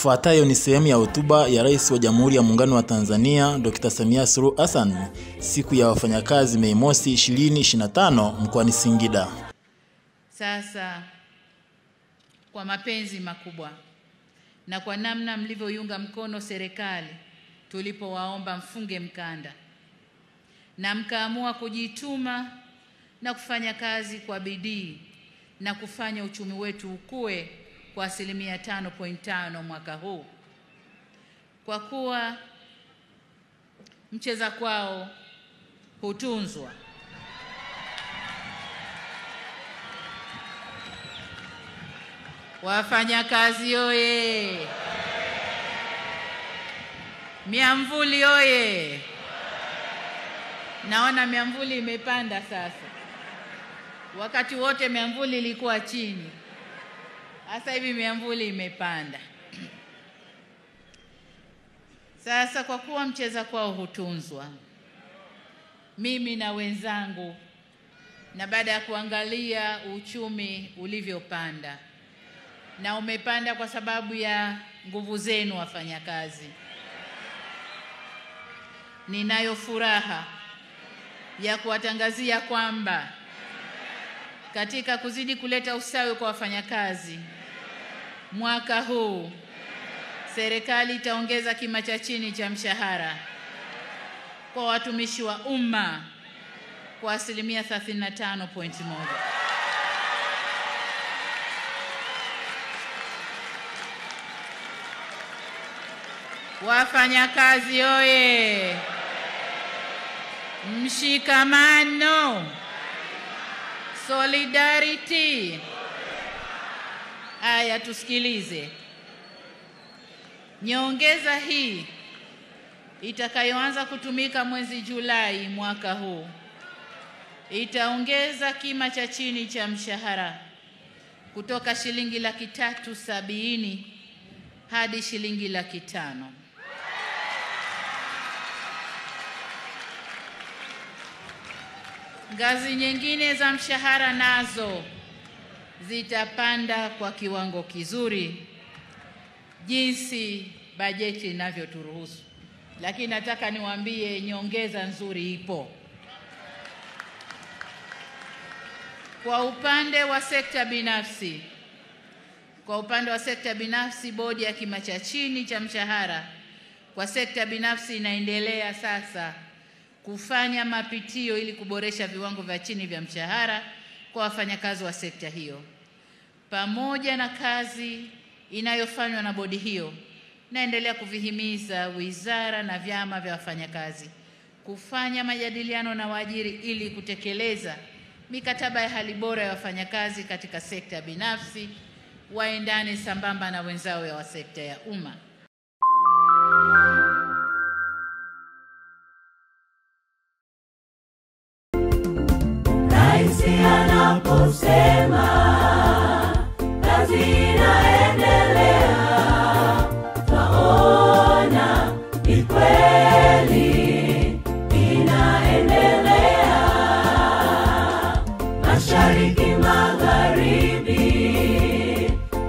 Ifuatayo ni sehemu ya hotuba ya Rais wa Jamhuri ya Muungano wa Tanzania Dr. Samia Suluhu Hassan siku ya wafanyakazi Mei Mosi 2025 mkoani Singida. Sasa kwa mapenzi makubwa na kwa namna mlivyoiunga mkono serikali tulipowaomba mfunge mkanda na mkaamua kujituma na kufanya kazi kwa bidii na kufanya uchumi wetu ukue kwa 5.5% mwaka huu, kwa kuwa mcheza kwao hutunzwa. Wafanyakazi oye! Miamvuli oye! Naona miamvuli imepanda sasa. Wakati wote miamvuli ilikuwa chini. Sasa hivi miamvuli imepanda. Sasa kwa kuwa mcheza kwao hutunzwa, mimi na wenzangu, na baada ya kuangalia uchumi ulivyopanda, na umepanda kwa sababu ya nguvu zenu wafanyakazi, ninayo furaha ya kuwatangazia kwamba katika kuzidi kuleta usawi kwa wafanyakazi, mwaka huu serikali itaongeza kima cha chini cha mshahara kwa watumishi wa umma kwa 35.1%. Wafanyakazi oye! Mshikamano, solidarity. Aya, tusikilize. Nyongeza hii itakayoanza kutumika mwezi Julai mwaka huu itaongeza kima cha chini cha mshahara kutoka shilingi 370,000 hadi shilingi 500,000. Ngazi nyingine za mshahara nazo zitapanda kwa kiwango kizuri jinsi bajeti inavyoturuhusu. Lakini nataka niwaambie nyongeza nzuri ipo. Kwa upande wa sekta binafsi, bodi ya kima cha chini cha mshahara kwa sekta binafsi inaendelea sasa kufanya mapitio ili kuboresha viwango vya chini vya mshahara kwa wafanyakazi wa sekta hiyo. Pamoja na kazi inayofanywa na bodi hiyo, naendelea kuvihimiza wizara na vyama vya wafanyakazi kufanya majadiliano na waajiri ili kutekeleza mikataba ya hali bora ya wafanyakazi katika sekta binafsi, waendane sambamba na wenzao wa sekta ya umma. Rais anaposema kazi inaendelea, twaona ni kweli inaendelea. Mashariki, magharibi,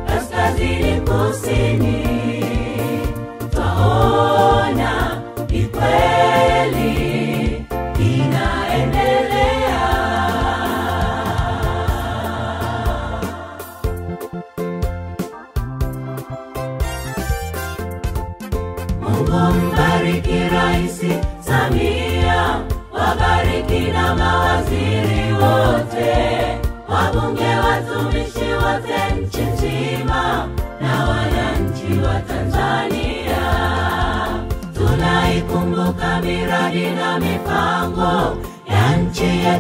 kaskazini, kusini, twaona ni kweli inaendelea. Mungu mbariki Rais Samia, wabariki na mawaziri wote, wabunge, watumishi wote nchi nzima, na wananchi wa Tanzania. Tunaikumbuka miradi na mipango ya nchi yetu.